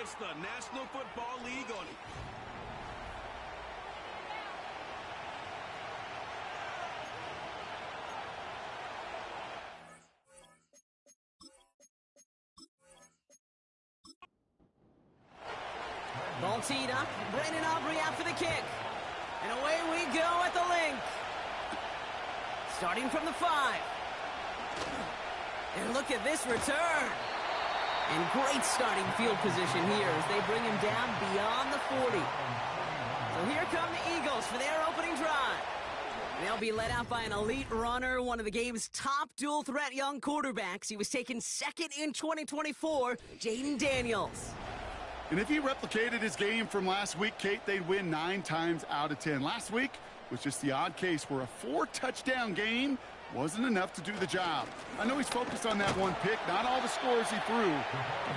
puts the National Football League on it. Ball teed up. Brandon Aubrey out for the kick. And away we go at the link. Starting from the 5. And look at this return. And great starting field position here as they bring him down beyond the 40. So here come the Eagles for their opening drive. They'll be led out by an elite runner, one of the game's top dual-threat young quarterbacks. He was taken second in 2024, Jaden Daniels. And if he replicated his game from last week, Kate, they'd win 9 times out of 10. Last week was just the odd case where a 4-touchdown game wasn't enough to do the job. I know he's focused on that one pick, not all the scores he threw.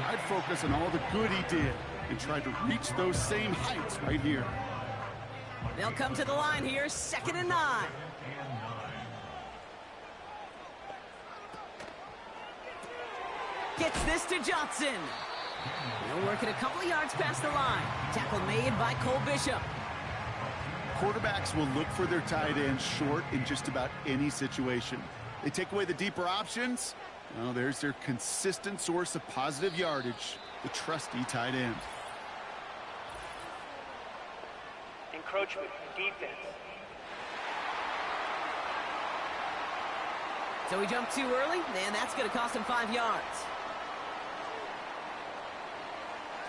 I'd focus on all the good he did and try to reach those same heights right here. They'll come to the line here, 2nd and 9. Gets this to Johnson. He'll work it a couple of yards past the line. Tackle made by Cole Bishop. Quarterbacks will look for their tight end short in just about any situation. They take away the deeper options. Well, there's their consistent source of positive yardage, the trusty tight end. Encroachment, defense. So he jumped too early, and that's going to cost him 5 yards.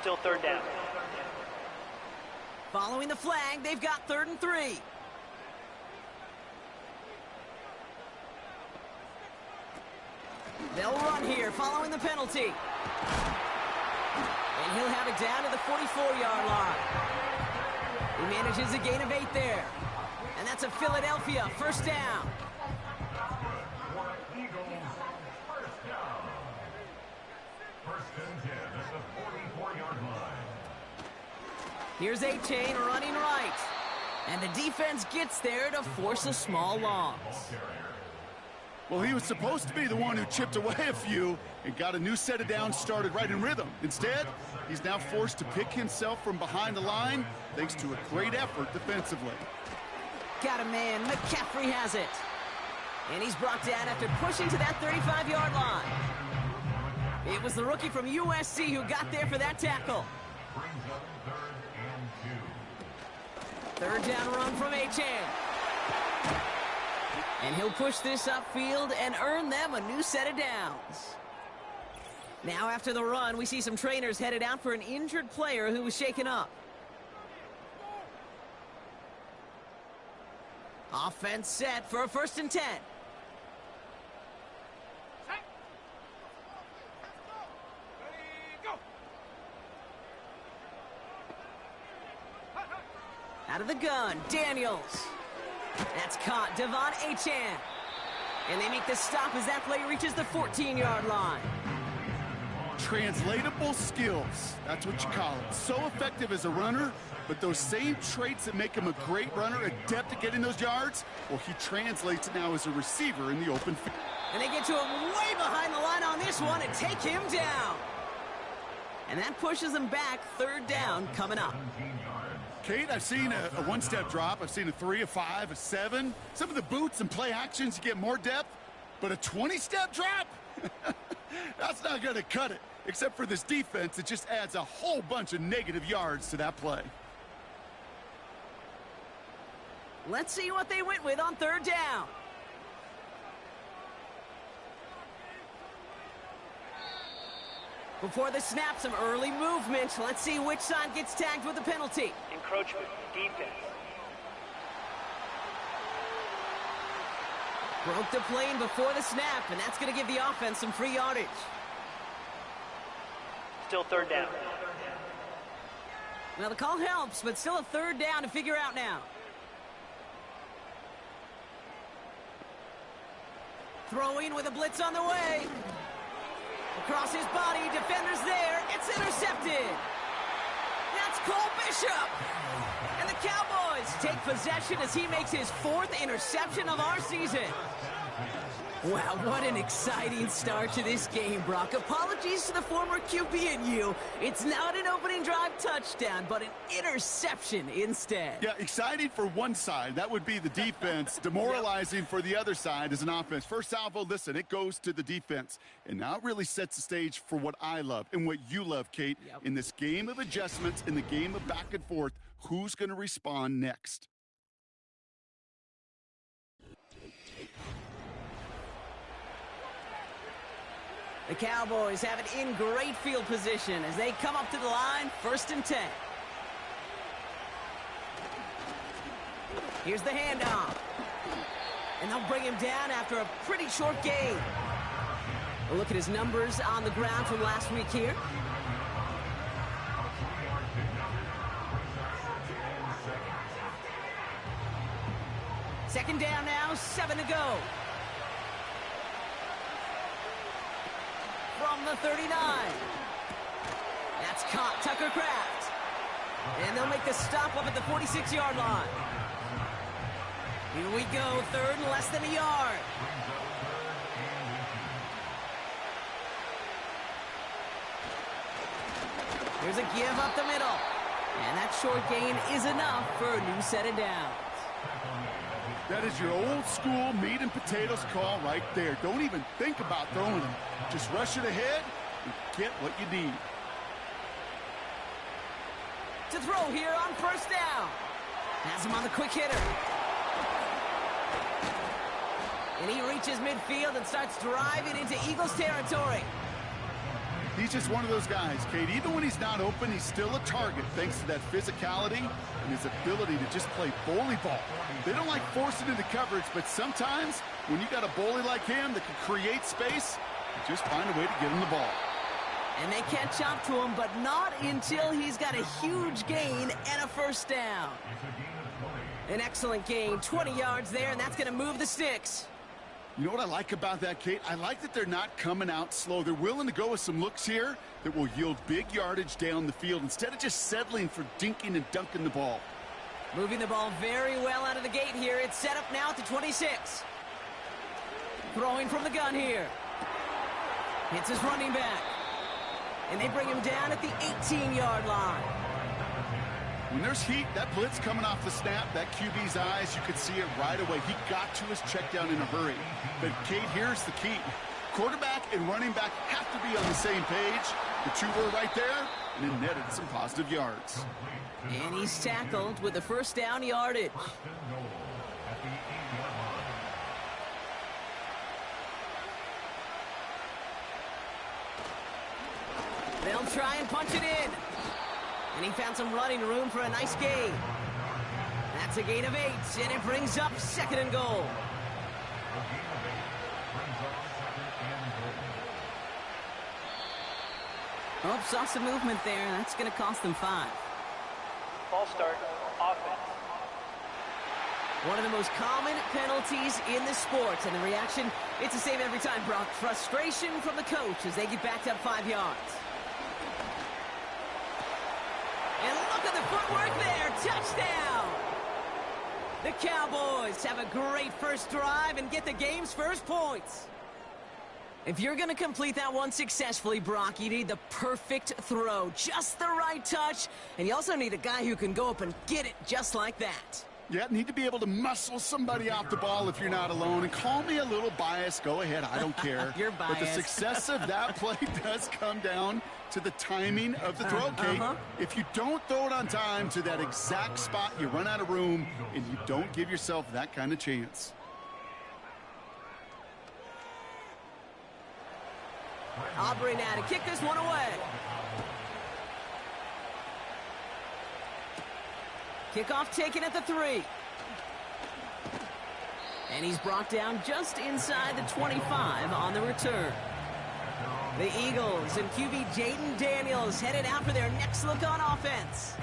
Still 3rd down. Following the flag, they've got 3rd and 3. They'll run here, following the penalty. And he'll have it down to the 44-yard line. He manages a gain of 8 there. And that's a Philadelphia 1st down. Here's A-Chain running right. And the defense gets there to force a small loss. Well, he was supposed to be the one who chipped away a few and got a new set of downs started right in rhythm. Instead, he's now forced to pick himself from behind the line thanks to a great effort defensively. Got a man. McCaffrey has it. And he's brought down after pushing to that 35-yard line. It was the rookie from USC who got there for that tackle. 3rd down run from A-Chain. And he'll push this upfield and earn them a new set of downs. Now after the run, we see some trainers headed out for an injured player who was shaken up. Offense set for a 1st and 10. Out of the gun, Daniels. That's caught, Devon Achane. And they make the stop as that play reaches the 14-yard line. Translatable skills, that's what you call it. So effective as a runner, but those same traits that make him a great runner, adept at getting those yards, well, he translates it now as a receiver in the open field. And they get to him way behind the line on this one and take him down. And that pushes him back, 3rd down coming up. Kate, I've seen a one-step drop. I've seen a 3, a 5, a 7. Some of the boots and play actions, you get more depth. But a 20-step drop? That's not going to cut it. Except for this defense, it just adds a whole bunch of negative yards to that play. Let's see what they went with on 3rd down. Before the snap, some early movement. Let's see which side gets tagged with the penalty. Encroachment, defense. Broke the plane before the snap, and that's going to give the offense some free yardage. Still 3rd down. Now the call helps, but still a 3rd down to figure out now. Throwing with a blitz on the way. Across his body, defenders there. It's intercepted. That's Cole Bishop. And the Cowboys take possession as he makes his 4th interception of our season. Wow, what an exciting start to this game, Brock. Apologies to the former QB and you. It's not an opening drive touchdown, but an interception instead. Yeah, exciting for one side. That would be the defense. Demoralizing for the other side as an offense. First salvo, listen, it goes to the defense. And now it really sets the stage for what I love and what you love, Kate. In this game of adjustments, in the game of back and forth, who's going to respond next? The Cowboys have it in great field position as they come up to the line, 1st and 10. Here's the handoff. And they'll bring him down after a pretty short gain. We'll look at his numbers on the ground from last week here. Second down now, 7 to go. From the 39. That's caught, Tucker Kraft. And they'll make the stop up at the 46-yard line. Here we go, 3rd and less than a yard. Here's a give up the middle. And that short gain is enough for a new set of downs. That is your old school meat and potatoes call right there. Don't even think about throwing them. Just rush it ahead and get what you need. To throw here on 1st down. Has him on the quick hitter. And he reaches midfield and starts driving into Eagles territory. He's just one of those guys, Kate. Even when he's not open, he's still a target thanks to that physicality and his ability to just play bully ball. They don't like forcing into coverage, but sometimes when you got a bully like him that can create space, you just find a way to get him the ball. And they catch up to him, but not until he's got a huge gain and a 1st down. An excellent gain, 20 yards there, and that's going to move the sticks. You know what I like about that, Kate? I like that they're not coming out slow. They're willing to go with some looks here that will yield big yardage down the field instead of just settling for dinking and dunking the ball. Moving the ball very well out of the gate here. It's set up now at the 26. Throwing from the gun here. Hits his running back. And they bring him down at the 18-yard line. When there's heat, that blitz coming off the snap, that QB's eyes, you could see it right away. He got to his check down in a hurry. But, Kate, here's the key. Quarterback and running back have to be on the same page. The two were right there, and it netted some positive yards. And he's tackled with the 1st down yardage. They'll try and punch it in. And he found some running room for a nice gain. That's a gain of 8, and it brings up 2nd and goal. Oh, saw some movement there. That's going to cost them 5. Ball start, offense. One of the most common penalties in the sport, and the reaction, it's the same every time, Brock. Frustration from the coach as they get backed up 5 yards. And look at the footwork there. Touchdown! The Cowboys have a great first drive and get the game's first points. If you're going to complete that one successfully, Brock, you need the perfect throw. Just the right touch. And you also need a guy who can go up and get it just like that. Yeah, need to be able to muscle somebody off the ball if you're not alone. And call me a little biased. Go ahead. I don't care. You're biased. But the success of that play does come down to the timing of the throw, Kate. If you don't throw it on time to that exact spot, you run out of room, and you don't give yourself that kind of chance. Aubrey now to kick this one away. Kickoff taken at the 3. And he's brought down just inside the 25 on the return. The Eagles and QB Jaden Daniels headed out for their next look on offense.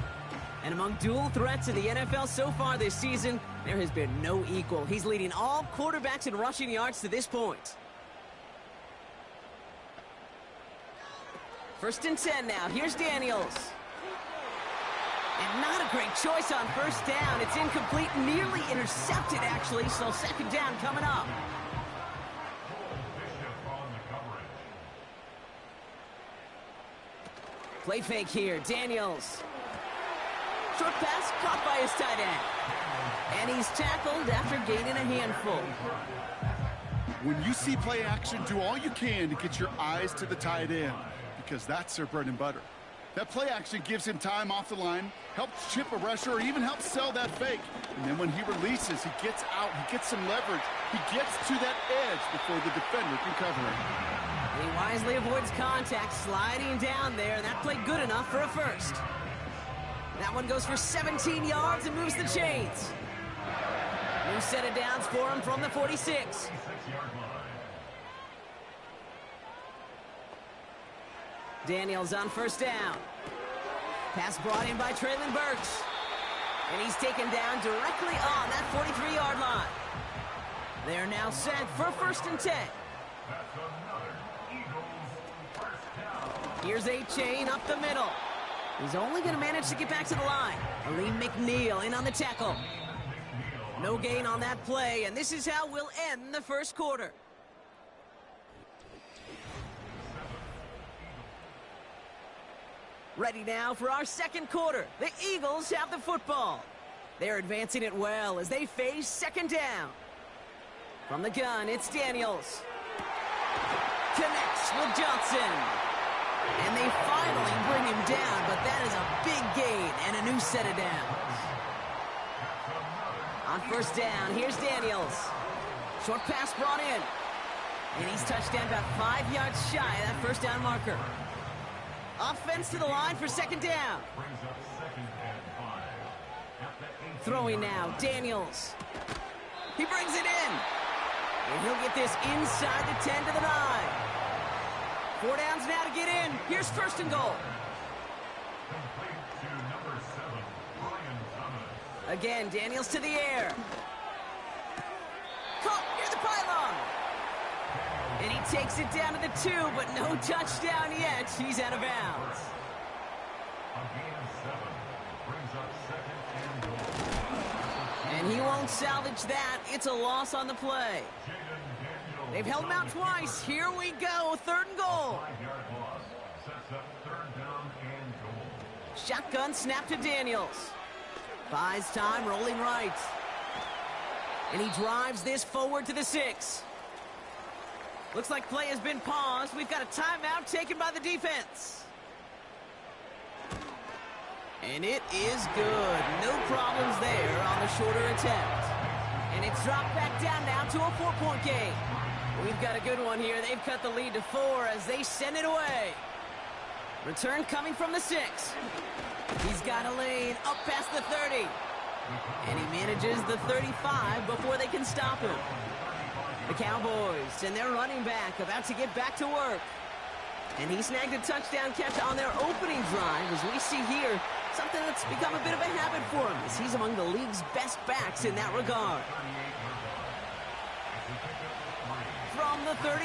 And among dual threats in the NFL so far this season, there has been no equal. He's leading all quarterbacks in rushing yards to this point. 1st and 10 now. Here's Daniels. And not a great choice on 1st down. It's incomplete, nearly intercepted, actually, so 2nd down coming up. Play fake here, Daniels. Short pass caught by his tight end. And he's tackled after gaining a handful. When you see play action, do all you can to get your eyes to the tight end, because that's their bread and butter. That play action gives him time off the line, helps chip a rusher, or even helps sell that fake. And then when he releases, he gets out, he gets some leverage. He gets to that edge before the defender can cover him. He wisely avoids contact, sliding down there, and that played good enough for a first. That one goes for 17 yards and moves the chains. New set of downs for him from the 46. Daniels on first down. Pass brought in by Traylon Burks. And he's taken down directly on that 43-yard line. They're now set for 1st and 10. Here's a chain up the middle. He's only going to manage to get back to the line. Aleem McNeil in on the tackle. No gain on that play, and this is how we'll end the first quarter. Ready now for our second quarter. The Eagles have the football. They're advancing it well as they face 2nd down. From the gun, it's Daniels. Connects with Johnson. And they finally bring him down, but that is a big gain and a new set of downs. On first down, here's Daniels. Short pass brought in. And he's touched down about 5 yards shy of that first down marker. Offense to the line for 2nd down. Throwing now, Daniels. He brings it in. And he'll get this inside the 10 to the 9. 4 downs now to get in. Here's 1st and goal. Again, Daniels to the air. Caught near the pylon. And he takes it down to the 2, but no touchdown yet. He's out of bounds. And he won't salvage that. It's a loss on the play. They've held him out twice. Here we go. 3rd and goal. Shotgun snap to Daniels. Buys time, rolling right. And he drives this forward to the 6. Looks like play has been paused. We've got a timeout taken by the defense. And it is good. No problems there on the shorter attempt. And it's dropped back down now to a 4-point game. We've got a good one here. They've cut the lead to 4 as they send it away. Return coming from the 6. He's got a lane up past the 30. And he manages the 35 before they can stop him. The Cowboys and their running back about to get back to work. And he snagged a touchdown catch on their opening drive, as we see here, something that's become a bit of a habit for him, as he's among the league's best backs in that regard. From the 38.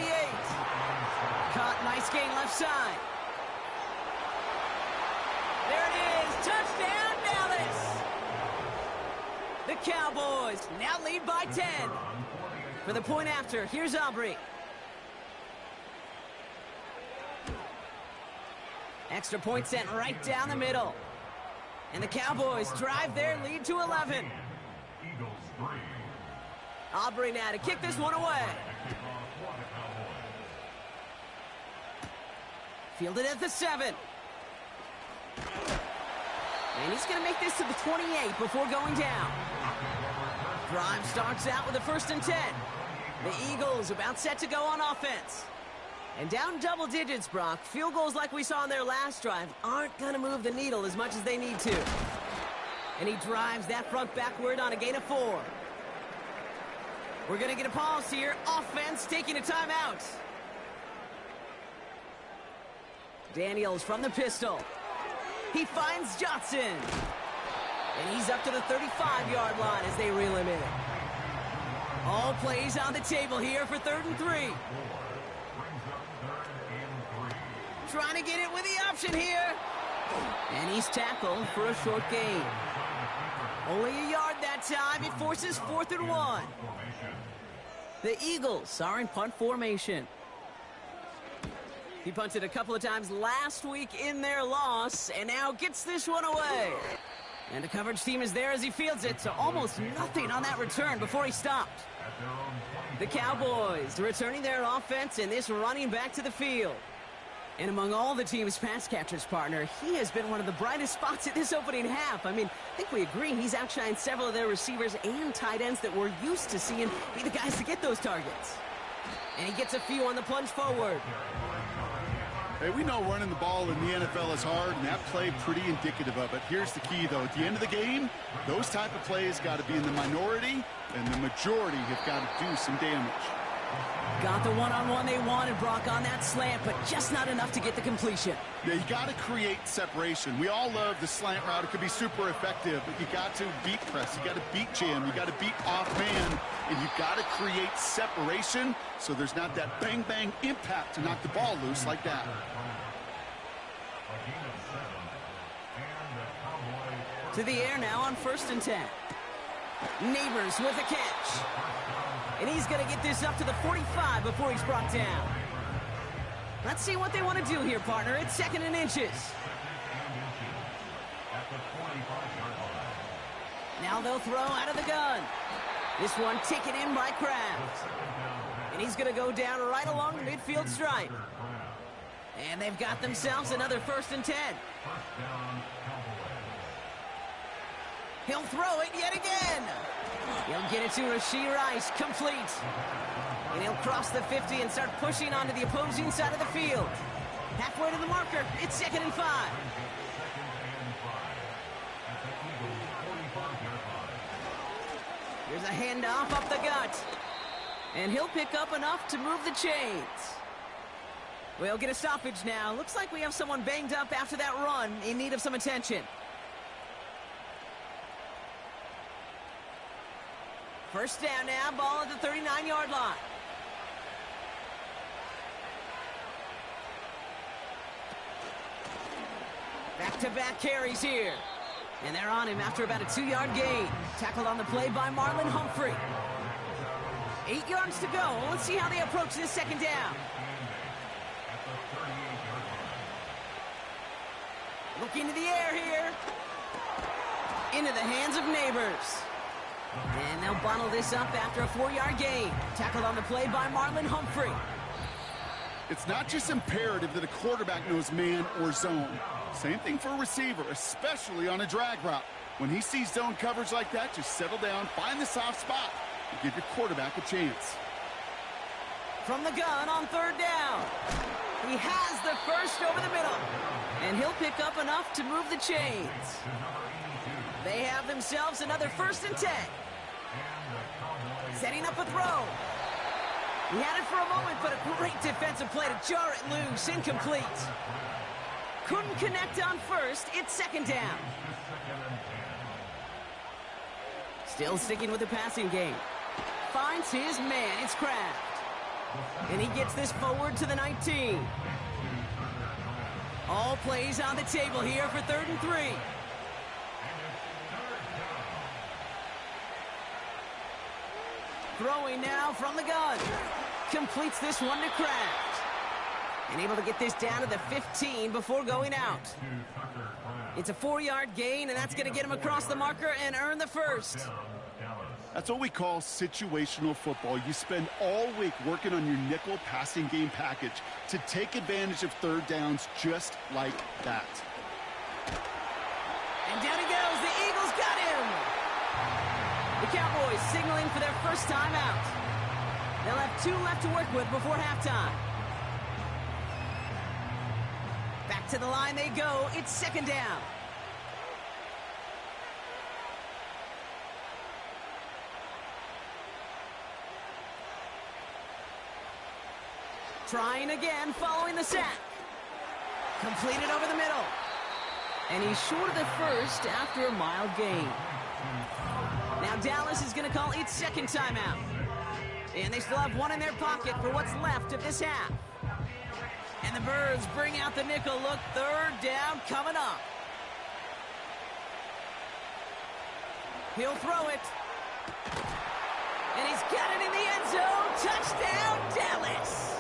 Caught, nice gain left side. There it is, touchdown Dallas! The Cowboys now lead by 10. For the point after, here's Aubrey. Extra point sent right down the middle. And the Cowboys drive their lead to 11. Aubrey now to kick this one away. Fielded at the 7. And he's going to make this to the 28 before going down. Drive starts out with a 1st and 10. The Eagles about set to go on offense. And down double digits, Brock. Field goals like we saw in their last drive aren't going to move the needle as much as they need to. And he drives that front backward on a gain of 4. We're going to get a pause here. Offense taking a timeout. Daniels from the pistol. He finds Johnson. And he's up to the 35-yard line as they reel him in. All plays on the table here for 3rd and 3. Trying to get it with the option here. And he's tackled for a short gain. Only a yard that time. It forces 4th and 1. The Eagles are in punt formation. He punted a couple of times last week in their loss, and now gets this one away. And the coverage team is there as he fields it, so almost nothing on that return before he stopped. The Cowboys returning their offense and this running back to the field. And among all the team's pass catchers, partner, he has been one of the brightest spots at this opening half. I mean, I think we agree he's outshined several of their receivers and tight ends that we're used to seeing be the guys to get those targets. And he gets a few on the plunge forward. Hey, we know running the ball in the NFL is hard, and that play pretty indicative of it. Here's the key, though. At the end of the game, those type of plays got to be in the minority, and the majority have got to do some damage. Got the one-on-one they wanted, Brock, on that slant, but just not enough to get the completion. Yeah, you got to create separation. We all love the slant route. It could be super effective, but you got to beat press. You got to beat jam. You got to beat off man, and you got to create separation so there's not that bang-bang impact to knock the ball loose like that. To the air now on 1st and 10. Neighbors with a catch. And he's going to get this up to the 45 before he's brought down. Let's see what they want to do here, partner. It's 2nd and inches. Now they'll throw out of the gun. This one taken in by Kraft. And he's going to go down right along the midfield stripe. And they've got themselves another 1st and 10. He'll throw it yet again. He'll get it to Rashee Rice, complete. And he'll cross the 50 and start pushing onto the opposing side of the field. Halfway to the marker, it's 2nd and 5. Here's a handoff up the gut. And he'll pick up enough to move the chains. We'll get a stoppage now. Looks like we have someone banged up after that run in need of some attention. First down now, ball at the 39-yard line. Back-to-back carries here. And they're on him after about a 2-yard gain. Tackled on the play by Marlon Humphrey. 8 yards to go. Let's see how they approach this 2nd down. Looking to the air here. Into the hands of Neighbors. And they'll bottle this up after a 4-yard gain. Tackled on the play by Marlon Humphrey. It's not just imperative that a quarterback knows man or zone. Same thing for a receiver, especially on a drag route. When he sees zone coverage like that, just settle down, find the soft spot, and give your quarterback a chance. From the gun on 3rd down. He has the first over the middle. And he'll pick up enough to move the chains. They have themselves another 1st and 10. Setting up a throw. He had it for a moment, but a great defensive play to jar it loose. Incomplete. Couldn't connect on 1st. It's 2nd down. Still sticking with the passing game. Finds his man. It's Kraft. And he gets this forward to the 19. All plays on the table here for 3rd and 3. Throwing now from the gun. Completes this one to Kraft. And able to get this down to the 15 before going out. It's a 4-yard gain, and that's going to get him across the marker and earn the 1st. That's what we call situational football. You spend all week working on your nickel passing game package to take advantage of 3rd downs just like that. And down he goes. The Eagles got him. The Cowboys signaling for their first time out. They'll have 2 left to work with before halftime. Back to the line they go. It's 2nd down. Trying again following the sack. Completed over the middle. And he's short of the 1st after a mild gain. Now Dallas is going to call its 2nd timeout. And they still have 1 in their pocket for what's left of this half. And the Birds bring out the nickel look. 3rd down coming up. He'll throw it. And he's got it in the end zone. Touchdown, Dallas.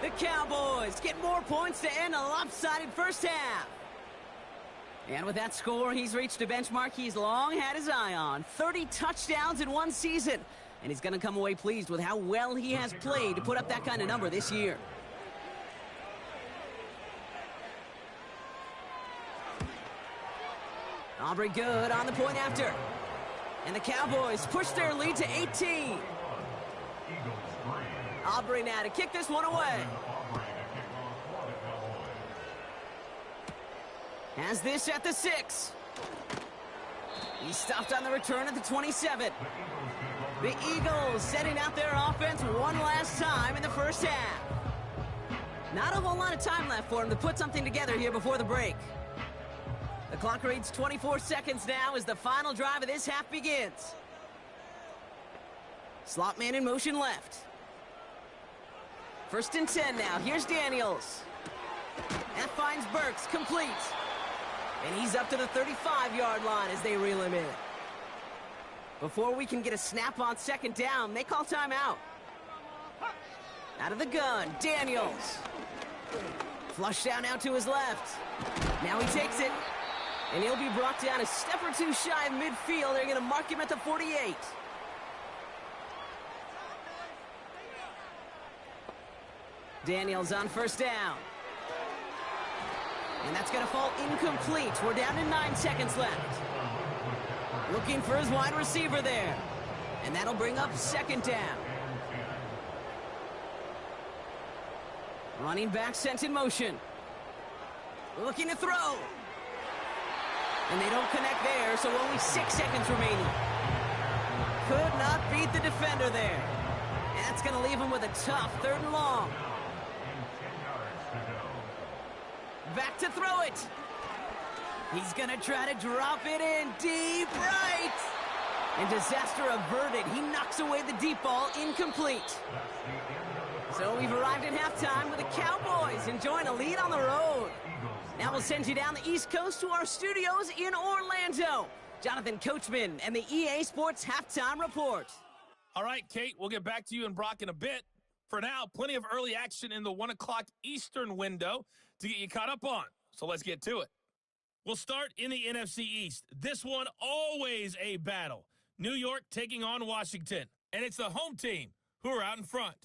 The Cowboys get more points to end a lopsided first half. And with that score, he's reached a benchmark he's long had his eye on. 30 touchdowns in one season. And he's going to come away pleased with how well he has played to put up that kind of number this year. Aubrey good on the point after. And the Cowboys push their lead to 18. Aubrey now to kick this one away. Has this at the 6. He's stopped on the return at the 27. The Eagles setting out their offense one last time in the first half. Not a whole lot of time left for him to put something together here before the break. The clock reads 24 seconds now as the final drive of this half begins. Slot man in motion left. 1st and 10 now. Here's Daniels. That finds Burks, complete. And he's up to the 35-yard line as they reel him in. Before we can get a snap on 2nd down, they call timeout. Out of the gun, Daniels. Flush down out to his left. Now he takes it. And he'll be brought down a step or two shy of midfield. They're going to mark him at the 48. Daniels on 1st down. And that's going to fall incomplete. We're down to 9 seconds left. Looking for his wide receiver there. And that'll bring up 2nd down. Running back sent in motion. Looking to throw. And they don't connect there, so only 6 seconds remaining. Could not beat the defender there. And that's going to leave him with a tough 3rd and long. Back to throw it. He's going to try to drop it in deep right. And disaster averted. He knocks away the deep ball, incomplete. So we've arrived at halftime with the Cowboys enjoying a lead on the road. Now we'll send you down the East Coast to our studios in Orlando. Jonathan Coachman and the EA Sports Halftime Report. All right, Kate, we'll get back to you and Brock in a bit. For now, plenty of early action in the 1 o'clock Eastern window to get you caught up on. So let's get to it. We'll start in the NFC East. This one always a battle. New York taking on Washington. And it's the home team who are out in front.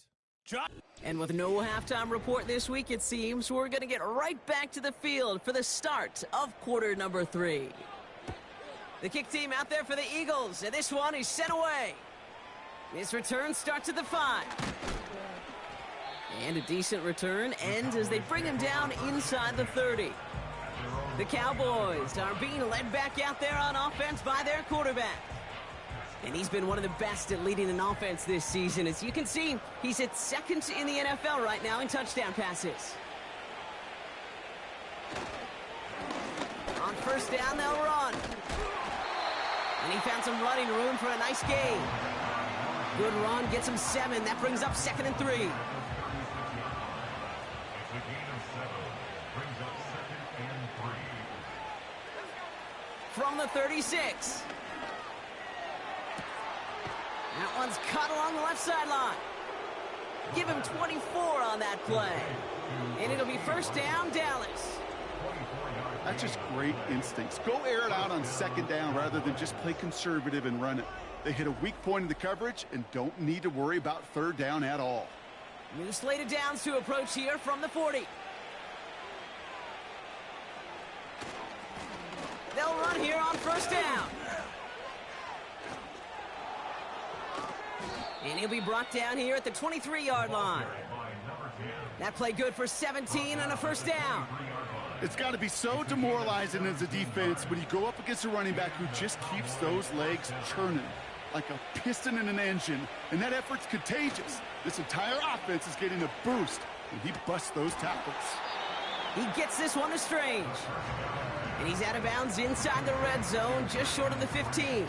And with no halftime report this week, it seems we're going to get right back to the field for the start of quarter number 3. The kick team out there for the Eagles, and this one is sent away. This return starts at the 5. And a decent return ends as they bring him down inside the 30. The Cowboys are being led back out there on offense by their quarterback. And he's been one of the best at leading an offense this season. As you can see, he's at 2nd in the NFL right now in touchdown passes. On 1st down, they'll run. And he found some running room for a nice gain. Good run, gets him 7. That brings up 2nd and 3. From the 36. That one's cut along the left sideline. Give him 24 on that play. And it'll be 1st down, Dallas. That's just great instincts. Go air it out on 2nd down rather than just play conservative and run it. They hit a weak point in the coverage and don't need to worry about 3rd down at all. New slate of downs to approach here from the 40. They'll run here on 1st down. And he'll be brought down here at the 23-yard line. That play good for 17 and a 1st down. It's got to be so demoralizing as a defense when you go up against a running back who just keeps those legs churning like a piston in an engine, and that effort's contagious. This entire offense is getting a boost when he busts those tackles. He gets this one to Strange. And he's out of bounds inside the red zone, just short of the 15.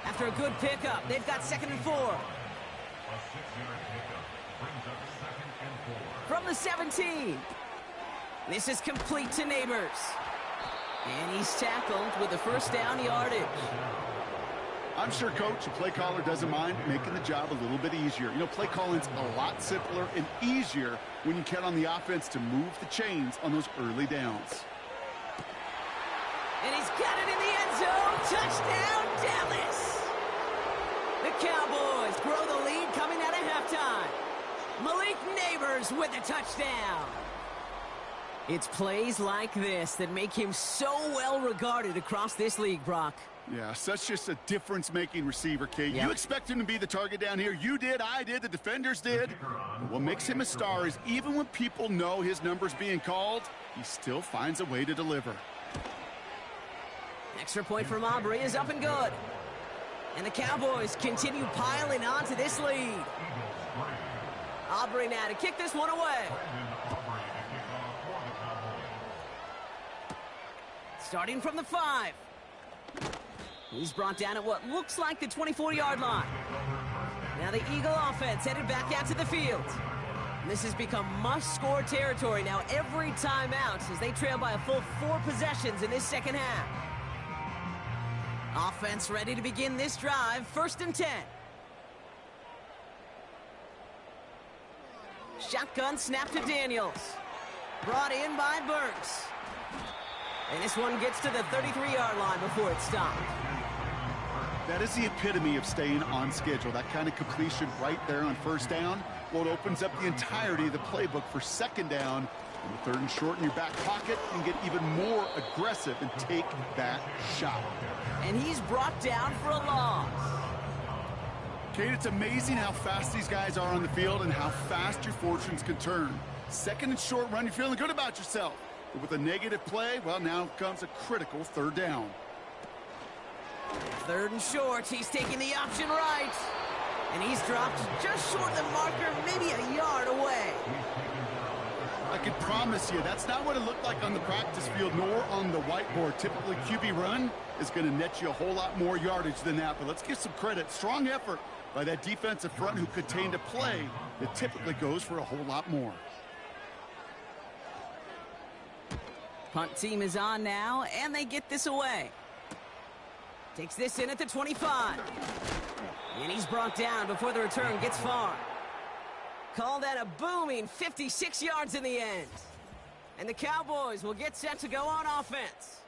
After a good pickup, they've got 2nd and 4. From the 17. This is complete to Neighbors. And he's tackled with the 1st down yardage. I'm sure coach and play caller doesn't mind making the job a little bit easier. You know, play calling's a lot simpler and easier when you count on the offense to move the chains on those early downs. And he's got it in the end zone. Touchdown, Dallas. The Cowboys grow the lead coming out of halftime. Malik Neighbors with a touchdown. It's plays like this that make him so well regarded across this league, Brock. Yeah, such just a difference-making receiver, Kate. Yep. You expect him to be the target down here. You did, I did, the defenders did. But what makes him a star is even when people know his number's being called, he still finds a way to deliver. Extra point from Aubrey is up and good. And the Cowboys continue piling on to this lead. Aubrey now to kick this one away. Starting from the 5. He's brought down at what looks like the 24-yard line. Now the Eagle offense headed back out to the field. And this has become must-score territory now every time out as they trail by a full 4 possessions in this second half. Offense ready to begin this drive, 1st and 10. Shotgun snap to Daniels. Brought in by Burks. And this one gets to the 33-yard line before it's stopped. That is the epitome of staying on schedule. That kind of completion right there on 1st down. Well, it opens up the entirety of the playbook for 2nd down. And 3rd and short in your back pocket and get even more aggressive and take that shot. And he's brought down for a loss. Kate, it's amazing how fast these guys are on the field and how fast your fortunes can turn. 2nd and short run, you're feeling good about yourself. But with a negative play, well, now comes a critical 3rd down. 3rd and short, he's taking the option right. And he's dropped just short of the marker, maybe a yard away. I can promise you, that's not what it looked like on the practice field, nor on the whiteboard. Typically, QB run is going to net you a whole lot more yardage than that. But let's give some credit. Strong effort by that defensive front who contained a play that typically goes for a whole lot more. Punt team is on now, and they get this away. Takes this in at the 25. And he's brought down before the return gets far. Call that a booming 56 yards in the end. And the Cowboys will get set to go on offense.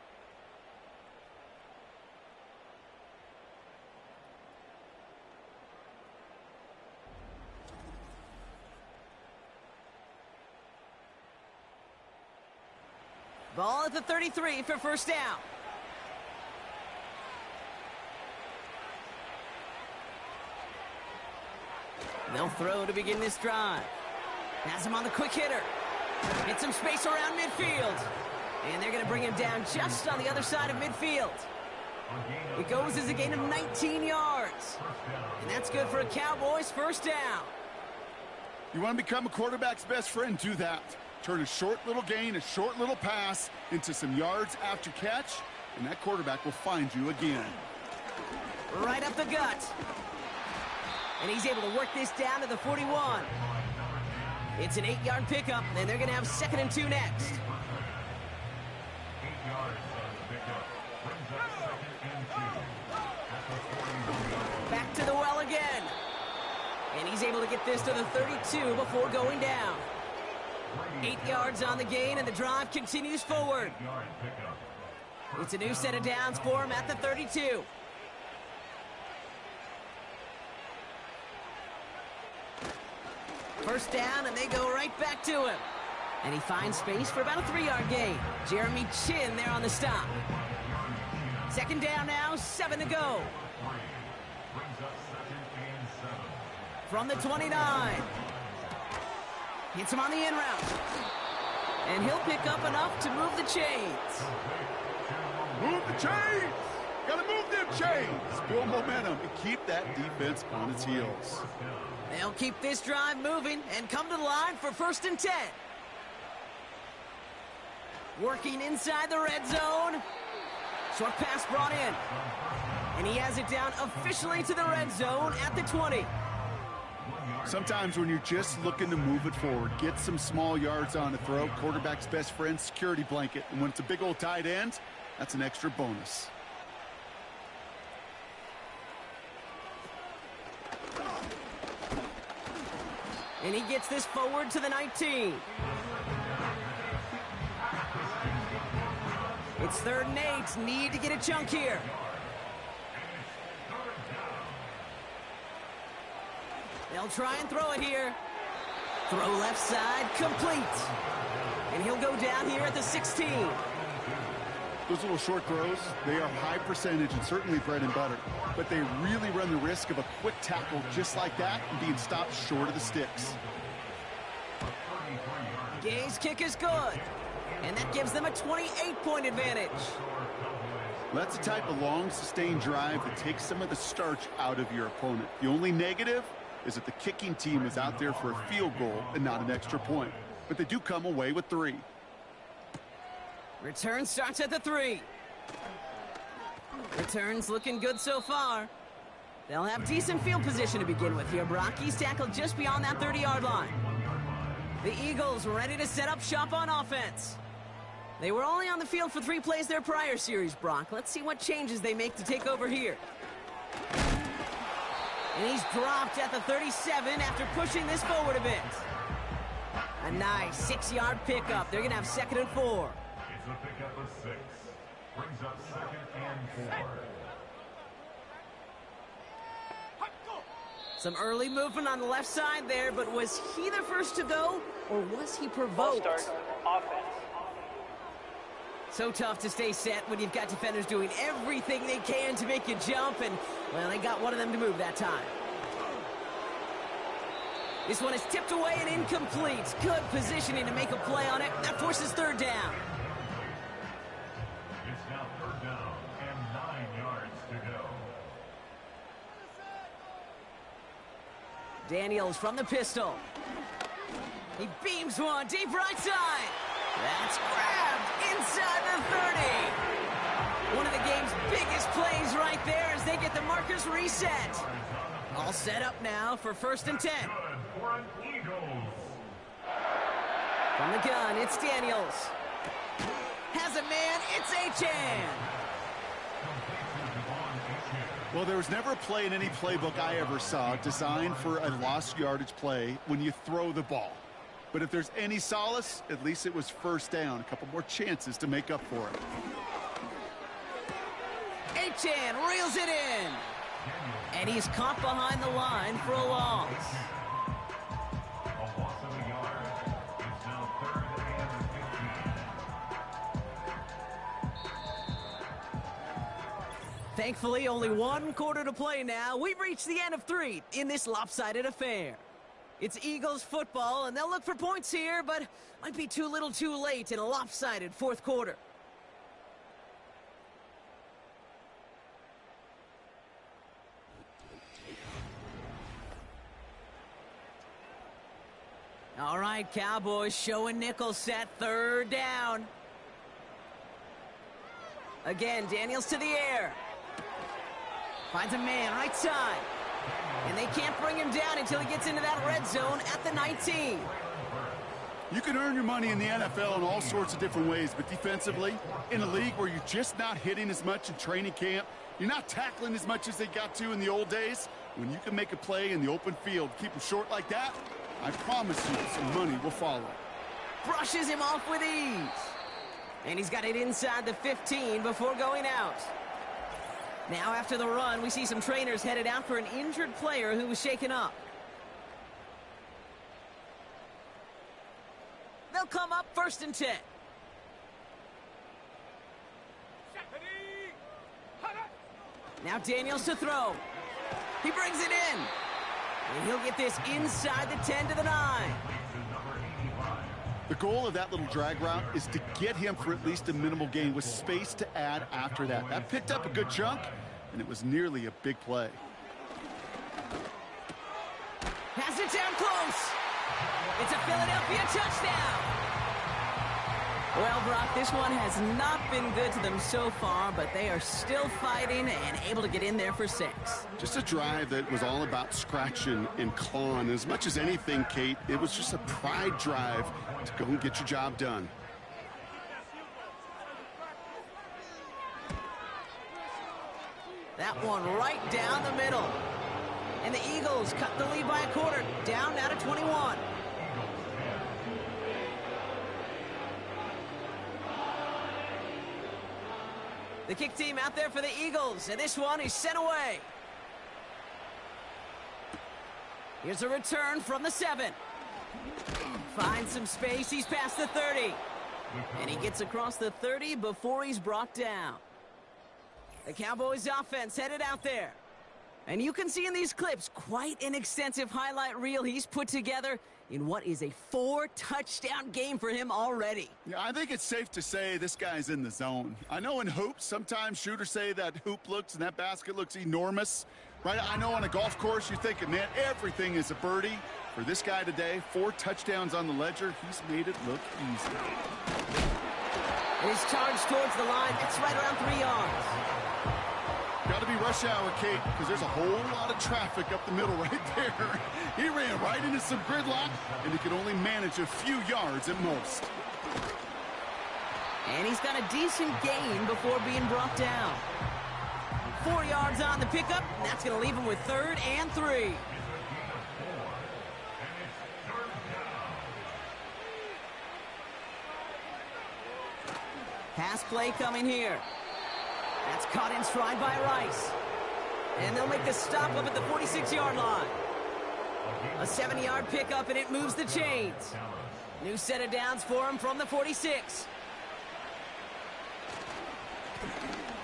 Ball at the 33 for 1st down. They'll throw to begin this drive. Has him on the quick hitter. Get some space around midfield. And they're going to bring him down just on the other side of midfield. It goes as a gain of 19 yards. And that's good for a Cowboys 1st down. You want to become a quarterback's best friend? Do that. Turn a short little gain, a short little pass into some yards after catch, and that quarterback will find you again. Right up the gut. And he's able to work this down to the 41. It's an 8-yard pickup, and they're going to have 2nd and 2 next. Back to the well again. And he's able to get this to the 32 before going down. 8 yards on the gain, and the drive continues forward. It's a new set of downs for him at the 32. First down, and they go right back to him. And he finds space for about a 3-yard gain. Jeremy Chin there on the stop. 2nd down now, 7 to go. From the 29. Hits him on the in route. And he'll pick up enough to move the chains. Move the chains! Gotta move them chains! Build momentum and keep that defense on its heels. They'll keep this drive moving and come to the line for 1st and 10. Working inside the red zone. Short pass brought in. And he has it down officially to the red zone at the 20. Sometimes when you're just looking to move it forward, get some small yards on the throw, quarterback's best friend, security blanket. And when it's a big old tight end, that's an extra bonus. And he gets this forward to the 19. It's 3rd and 8. Need to get a chunk here. They'll try and throw it here. Throw left side, complete. And he'll go down here at the 16. Those little short throws, they are high percentage and certainly bread and butter. But they really run the risk of a quick tackle just like that and being stopped short of the sticks. Gay's kick is good. And that gives them a 28-point advantage. That's the type of long, sustained drive that takes some of the starch out of your opponent. The only negative is that the kicking team is out there for a field goal and not an extra point. But they do come away with 3. Return starts at the 3. Return's looking good so far. They'll have decent field position to begin with here. Brock, he's tackled just beyond that 30-yard line. The Eagles ready to set up shop on offense. They were only on the field for 3 plays their prior series, Brock. Let's see what changes they make to take over here. And he's dropped at the 37 after pushing this forward a bit. A nice 6-yard pickup. They're going to have 2nd and 4. It's a pickup of 6. Brings up 2nd and 4. Some early movement on the left side there, but was he the first to go, or was he Ball provoked? start, offense. So tough to stay set when you've got defenders doing everything they can to make you jump, and, well, they got one of them to move that time. This one is tipped away and incomplete. Good positioning to make a play on it. That forces 3rd down. It's now 3rd down and 9 yards to go. Daniels from the pistol. He beams one deep right side. That's grabbed inside the 30. One of the game's biggest plays right there as they get the markers reset. All set up now for 1st and 10. Good for an Eagles. From the gun, it's Daniels. Has a man, it's Achan. Well, there was never a play in any playbook I ever saw designed for a lost yardage play when you throw the ball. But if there's any solace, at least it was 1st down. A couple more chances to make up for it. Achan reels it in. And he's caught behind the line for a loss. A loss of a yard. It's now 3rd and 15. Thankfully, only 1 quarter to play now. We've reached the end of 3 in this lopsided affair. It's Eagles football, and they'll look for points here, but might be too little too late in a lopsided 4th quarter. All right, Cowboys showing nickel set, 3rd down. Again, Daniels to the air. Finds a man right side. And they can't bring him down until he gets into that red zone at the 19. You can earn your money in the NFL in all sorts of different ways, but defensively, in a league where you're just not hitting as much in training camp, you're not tackling as much as they got to in the old days, when you can make a play in the open field, keep them short like that, I promise you some money will follow. Brushes him off with ease. And he's got it inside the 15 before going out. Now after the run, we see some trainers headed out for an injured player who was shaken up. They'll come up 1st and 10. Now Daniels to throw. He brings it in. And he'll get this inside the 10 to the 9. The goal of that little drag route is to get him for at least a minimal gain with space to add after that. That picked up a good chunk, and it was nearly a big play. Pass it down close. It's a Philadelphia touchdown. Well, Brock, this one has not been good to them so far, but they are still fighting and able to get in there for 6. Just a drive that was all about scratching and clawing. As much as anything, Kate, it was just a pride drive to go and get your job done. That one right down the middle. And the Eagles cut the lead by a quarter, down now to 21. The kick team out there for the Eagles, and this one is sent away. Here's a return from the 7. Finds some space, he's past the 30. And he gets across the 30 before he's brought down. The Cowboys offense headed out there. And you can see in these clips quite an extensive highlight reel he's put together in what is a 4-touchdown game for him already. Yeah, I think it's safe to say this guy's in the zone. I know in hoops, sometimes shooters say that hoop looks and that basket looks enormous. Right? I know on a golf course you're thinking, man, everything is a birdie. For this guy today, 4 touchdowns on the ledger, he's made it look easy. And his charge towards the line, it's right around 3 yards. Got to be rush hour, Kate, because there's a whole lot of traffic up the middle right there. He ran right into some gridlock, and he could only manage a few yards at most. And he's got a decent gain before being brought down. 4 yards on the pickup, and that's going to leave him with 3rd and 3. Pass play coming here. That's caught in stride by Rice. And they'll make the stop up at the 46-yard line. A 70-yard pickup, and it moves the chains. New set of downs for him from the 46.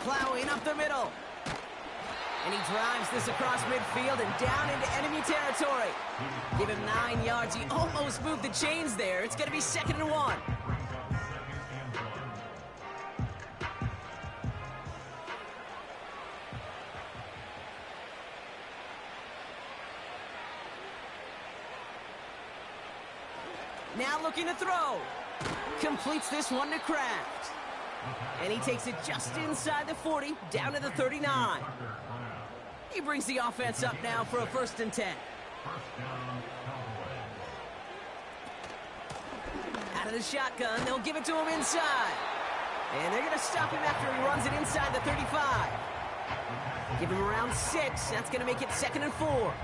Plowing up the middle. And he drives this across midfield and down into enemy territory. Give him 9 yards. He almost moved the chains there. It's going to be 2nd and 1. Now looking to throw. Completes this one to Kraft. And he takes it just inside the 40, down to the 39. He brings the offense up now for a 1st and 10. Out of the shotgun, they'll give it to him inside. And they're going to stop him after he runs it inside the 35. Give him around 6. That's going to make it 2nd and 4.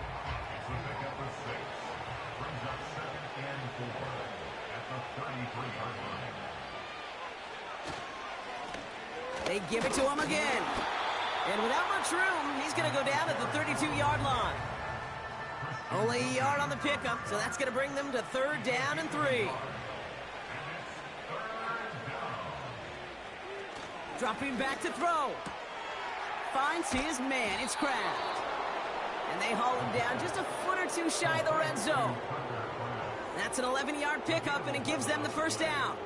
They give it to him again. And without much room, he's going to go down at the 32-yard line. Only a yard on the pickup, so that's going to bring them to 3rd down and 3. Dropping back to throw. Finds his man. It's Kraft. And they haul him down just a foot or two shy of the red zone. That's an 11-yard pickup, and it gives them the 1st down.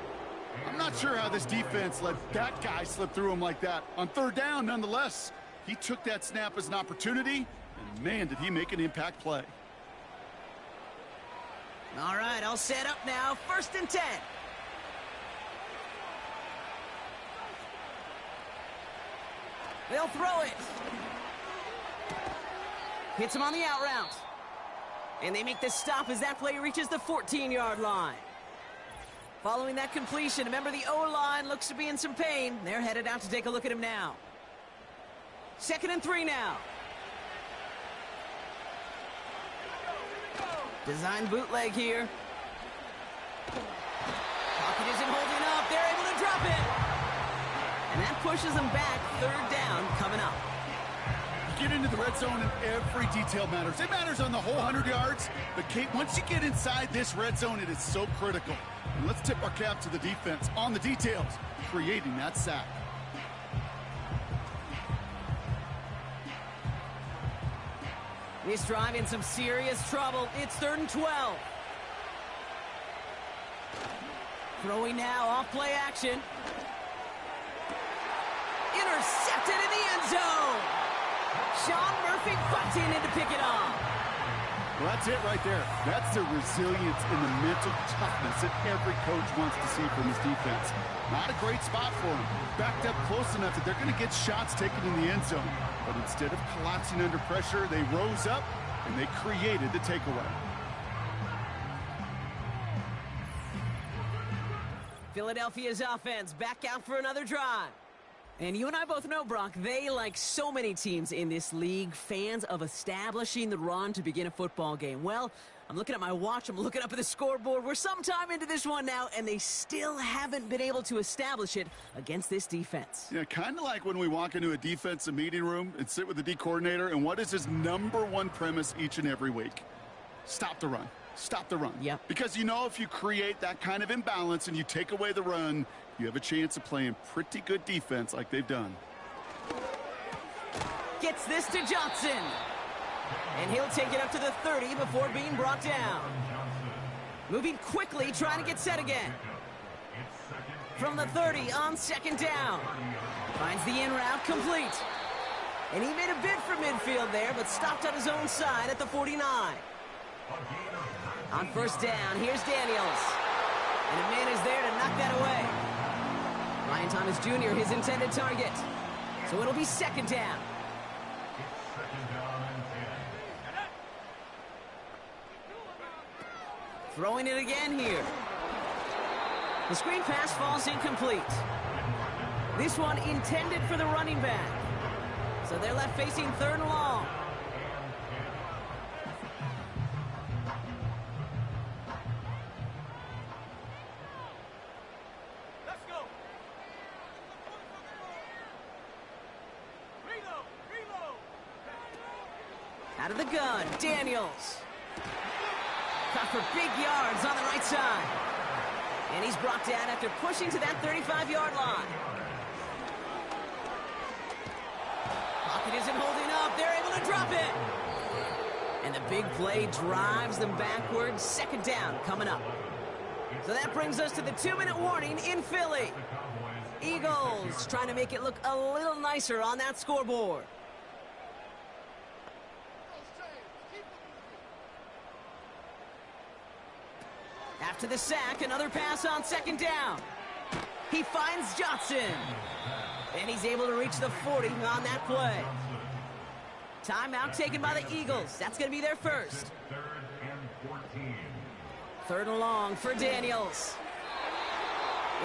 I'm not sure how this defense let that guy slip through him like that. On 3rd down, nonetheless, he took that snap as an opportunity, and man, did he make an impact play. All right, all set up now. 1st and 10. They'll throw it. Hits him on the out route. And they make the stop as that play reaches the 14-yard line. Following that completion, remember the O-line looks to be in some pain. They're headed out to take a look at him now. 2nd and 3 now. Design bootleg here. Pocket isn't holding up. They're able to drop it. And that pushes them back. 3rd down coming up. Get into the red zone and every detail matters. It matters on the whole 100 yards. But, Kate, once you get inside this red zone, it is so critical. And let's tip our cap to the defense on the details, creating that sack. This drive in some serious trouble. It's 3rd and 12. Throwing now, off play action. Intercepted in the end zone. Sean Murphy butts in to pick it off. Well, that's it right there. That's the resilience and the mental toughness that every coach wants to see from his defense. Not a great spot for him. Backed up close enough that they're going to get shots taken in the end zone. But instead of collapsing under pressure, they rose up and they created the takeaway. Philadelphia's offense back out for another drive. And you and I both know, Brock, they, like so many teams in this league, fans of establishing the run to begin a football game. Well, I'm looking at my watch, I'm looking up at the scoreboard. We're sometime into this one now, and they still haven't been able to establish it against this defense. Yeah, kind of like when we walk into a defensive meeting room and sit with the D coordinator, and what is his #1 premise each and every week? Stop the run. Stop the run. Yep. Because you know if you create that kind of imbalance and you take away the run, you have a chance of playing pretty good defense like they've done. Gets this to Johnson. And he'll take it up to the 30 before being brought down. Moving quickly, trying to get set again. From the 30 on 2nd down. Finds the in route complete. And he made a bid for midfield there, but stopped on his own side at the 49. On 1st down, here's Daniels. And a man is there to knock that away. Ryan Thomas Jr., his intended target. So it'll be 2nd down. Throwing it again here. The screen pass falls incomplete. This one intended for the running back. So they're left facing 3rd and long. Let's go. Reload. Out of the gun, Daniels. Caught for big yards on the right side. And he's brought down after pushing to that 35-yard line. Pocket isn't holding up. They're able to drop it. And the big play drives them backwards. 2nd down coming up. So that brings us to the 2-minute warning in Philly. Eagles trying to make it look a little nicer on that scoreboard. After the sack, another pass on 2nd down. He finds Johnson. And he's able to reach the 40 on that play. Timeout taken by the Eagles. That's going to be their first. 3rd and long for Daniels.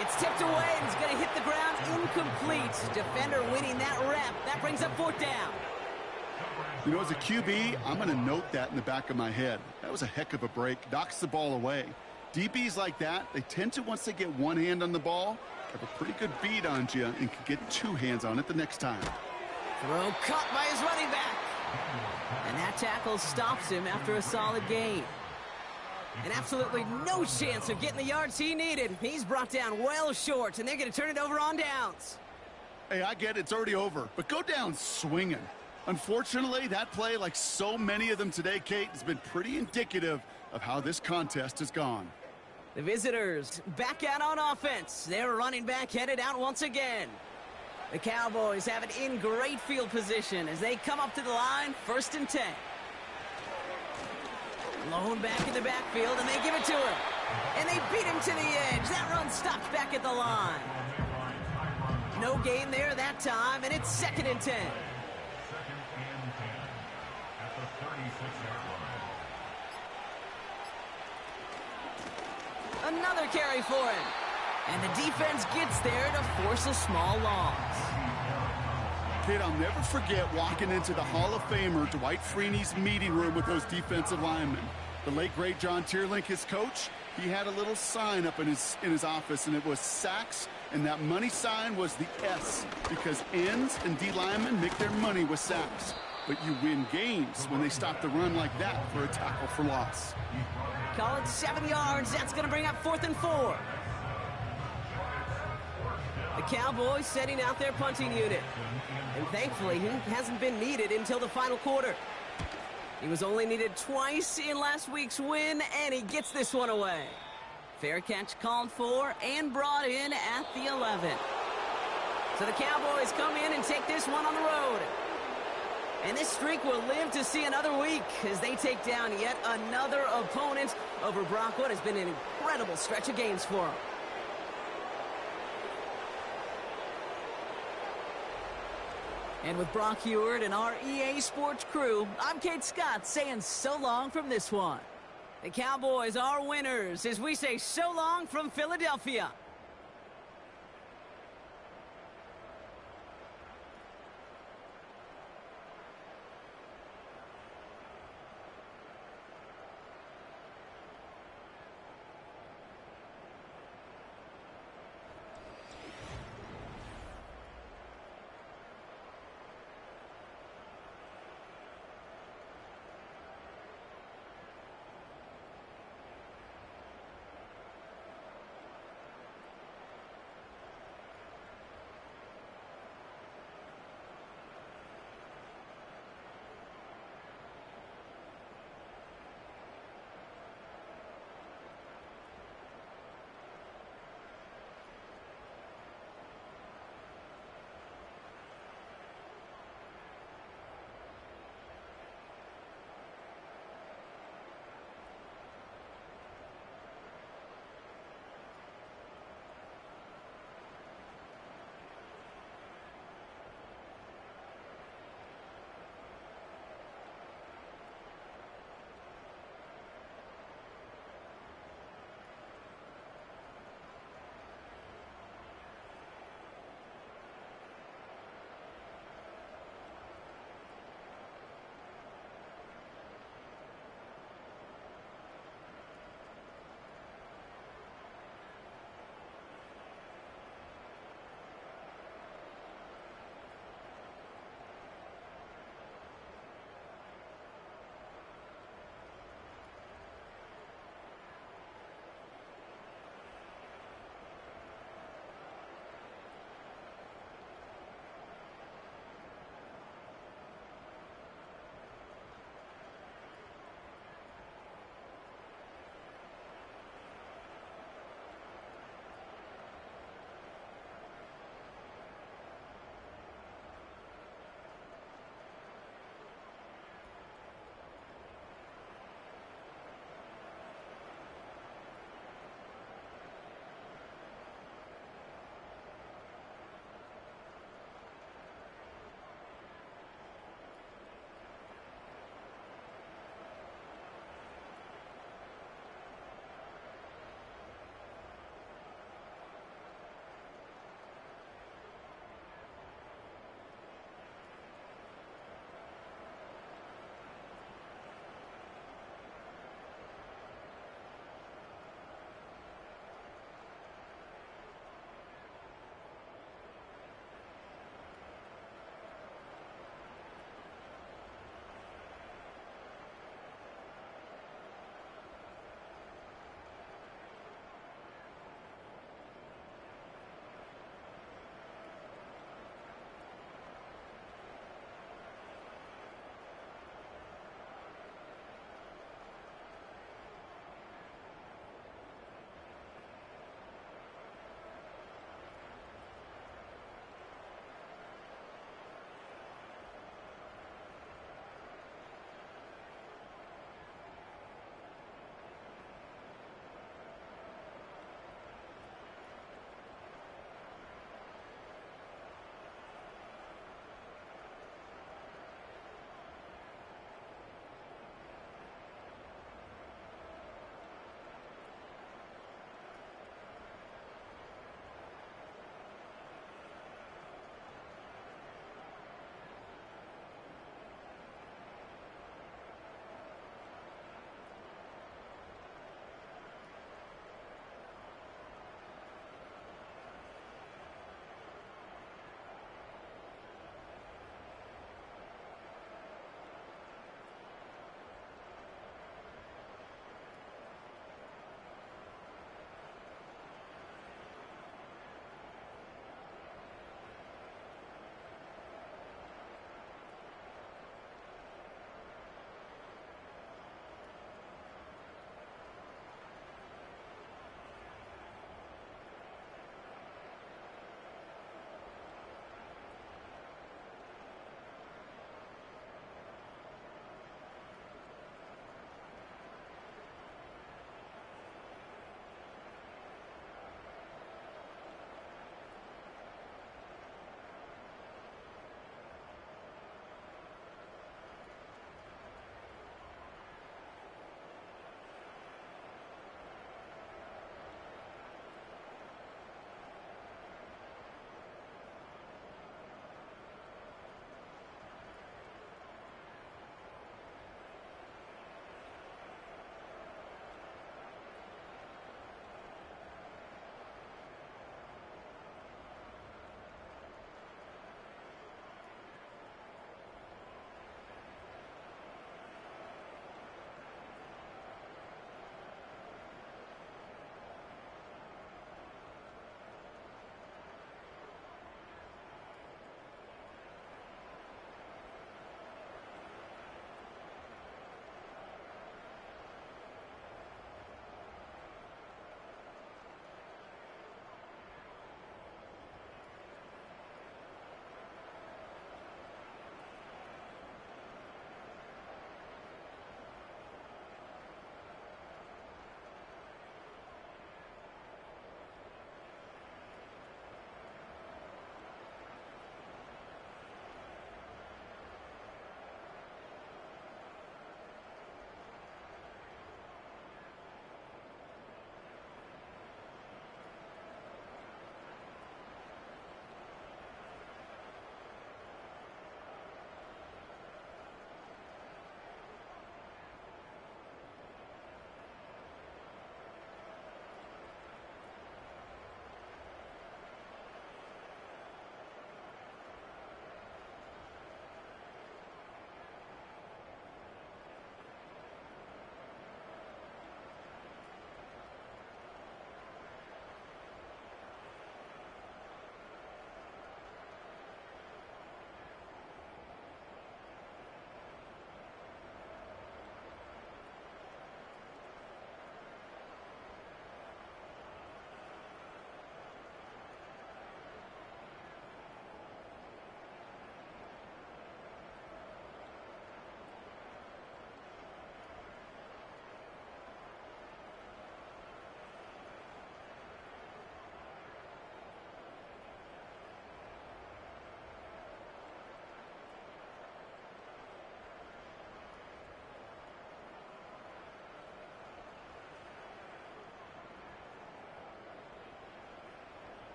It's tipped away and it's going to hit the ground incomplete. Defender winning that rep. That brings up 4th down. You know, as a QB, I'm going to note that in the back of my head. That was a heck of a break. Knocks the ball away. DBs like that, they tend to, once they get one hand on the ball, have a pretty good beat on you and can get 2 hands on it the next time. Throw caught by his running back. And that tackle stops him after a solid gain. And absolutely no chance of getting the yards he needed. He's brought down well short, and they're going to turn it over on downs. Hey, I get it. It's already over. But go down swinging. Unfortunately, that play, like so many of them today, Kate, has been pretty indicative of how this contest has gone. The visitors back out on offense. Their running back headed out once again. The Cowboys have it in great field position as they come up to the line, 1st and 10. Lone back in the backfield, and they give it to him. And they beat him to the edge. That run stops back at the line. No gain there that time, and it's 2nd and 10. Another carry for him. And the defense gets there to force a small loss. Kid, I'll never forget walking into the Hall of Famer Dwight Freeney's meeting room with those defensive linemen. The late, great John Tierlink, his coach, he had a little sign up in his office, and it was sacks, and that money sign was the S, because ends and D linemen make their money with sacks. But you win games when they stop the run like that for a tackle for loss. Call it 7 yards. That's going to bring up 4th and 4. The Cowboys setting out their punting unit. And thankfully, he hasn't been needed until the final quarter. He was only needed twice in last week's win, and he gets this one away. Fair catch called for and brought in at the 11. So the Cowboys come in and take this one on the road. And this streak will live to see another week as they take down yet another opponent over Brock. What has been an incredible stretch of games for them. And with Brock Heward and our EA Sports crew, I'm Kate Scott saying so long from this one. The Cowboys are winners as we say so long from Philadelphia.